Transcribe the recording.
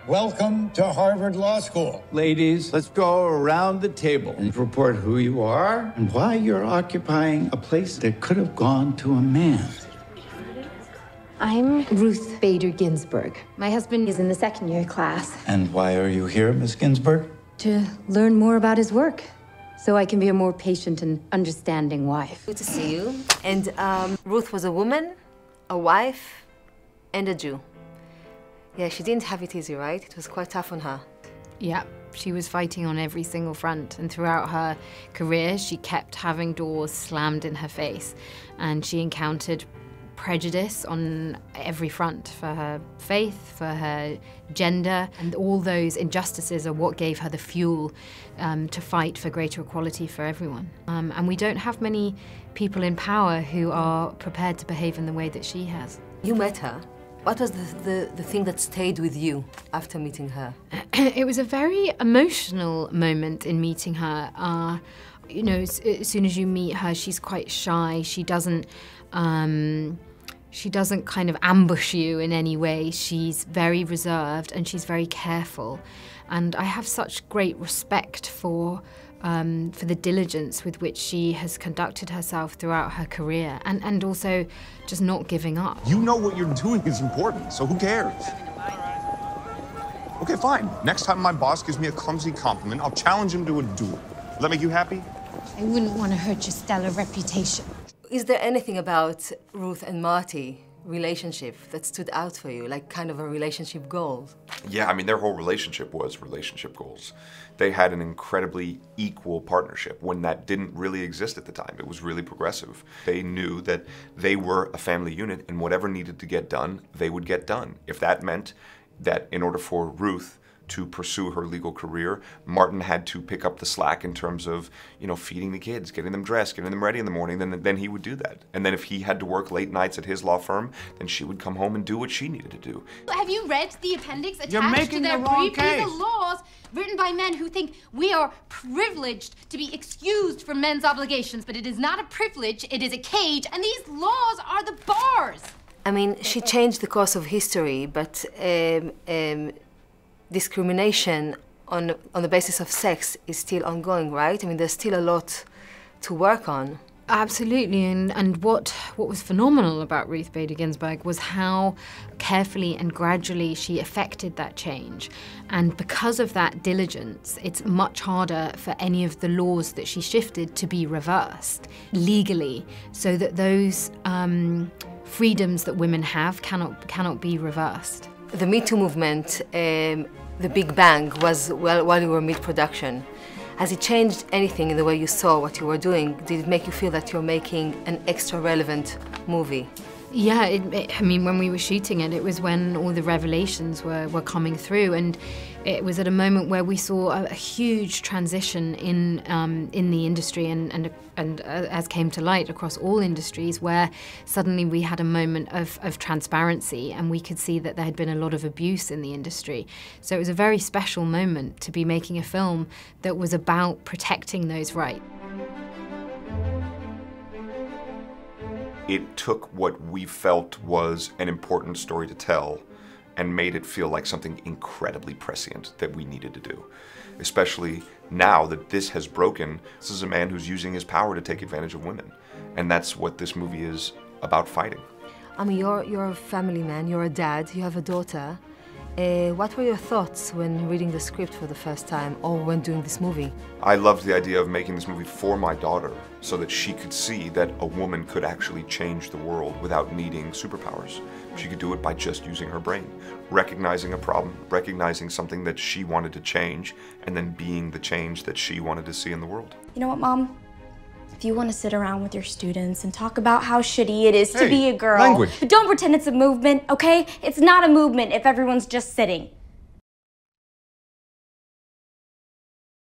Welcome to Harvard Law School. Ladies, let's go around the table and report who you are and why you're occupying a place that could have gone to a man. I'm Ruth Bader Ginsburg. My husband is in the second-year class. And why are you here, Miss Ginsburg? To learn more about his work, so I can be a more patient and understanding wife. Good to see you. And Ruth was a woman, a wife, and a Jew. Yeah, she didn't have it easy, right? It was quite tough on her. Yeah, she was fighting on every single front, and throughout her career, she kept having doors slammed in her face, and she encountered prejudice on every front for her faith, for her gender, and all those injustices are what gave her the fuel to fight for greater equality for everyone. And we don't have many people in power who are prepared to behave in the way that she has. You met her. What was the thing that stayed with you after meeting her? It was a very emotional moment in meeting her. You know, as soon as you meet her, she's quite shy. She doesn't kind of ambush you in any way. She's very reserved and she's very careful. And I have such great respect for the diligence with which she has conducted herself throughout her career, and also just not giving up. You know what you're doing is important, so who cares? Okay, fine. Next time my boss gives me a clumsy compliment, I'll challenge him to a duel. Will that make you happy? I wouldn't want to hurt your stellar reputation. Is there anything about Ruth and Marty relationship that stood out for you, like kind of a relationship goal? Yeah, I mean, their whole relationship was relationship goals. They had an incredibly equal partnership when that didn't really exist at the time. It was really progressive. They knew that they were a family unit and whatever needed to get done, they would get done. If that meant that in order for Ruth to pursue her legal career, Martin had to pick up the slack in terms of, you know, feeding the kids, getting them dressed, getting them ready in the morning, then he would do that. And then if he had to work late nights at his law firm, then she would come home and do what she needed to do. Have you read the appendix attached You're making to their the wrong brief? case. These are laws written by men who think we are privileged to be excused from men's obligations, but it is not a privilege, it is a cage, and these laws are the bars. I mean, she changed the course of history, but discrimination on the basis of sex is still ongoing, right? I mean, there's still a lot to work on. Absolutely, and what was phenomenal about Ruth Bader Ginsburg was how carefully and gradually she effected that change. And because of that diligence, it's much harder for any of the laws that she shifted to be reversed legally, so that those freedoms that women have cannot be reversed. The Me Too movement, the Big Bang, was while you were mid-production. Has it changed anything in the way you saw what you were doing? Did it make you feel that you're making an extra relevant movie? Yeah, I mean, when we were shooting it, it was when all the revelations were coming through, and it was at a moment where we saw a huge transition in the industry, and as came to light across all industries, where suddenly we had a moment of transparency, and we could see that there had been a lot of abuse in the industry. So it was a very special moment to be making a film that was about protecting those rights. It took what we felt was an important story to tell and made it feel like something incredibly prescient that we needed to do. Especially now that this has broken, this is a man who's using his power to take advantage of women. And that's what this movie is about fighting. I mean, you're a family man, you're a dad, you have a daughter. What were your thoughts when reading the script for the first time, or when doing this movie? I loved the idea of making this movie for my daughter so that she could see that a woman could actually change the world without needing superpowers. She could do it by just using her brain, recognizing a problem, recognizing something that she wanted to change, and then being the change that she wanted to see in the world. You know what, Mom? If you want to sit around with your students and talk about how shitty it is to be a girl, language. Don't pretend it's a movement, okay? It's not a movement if everyone's just sitting.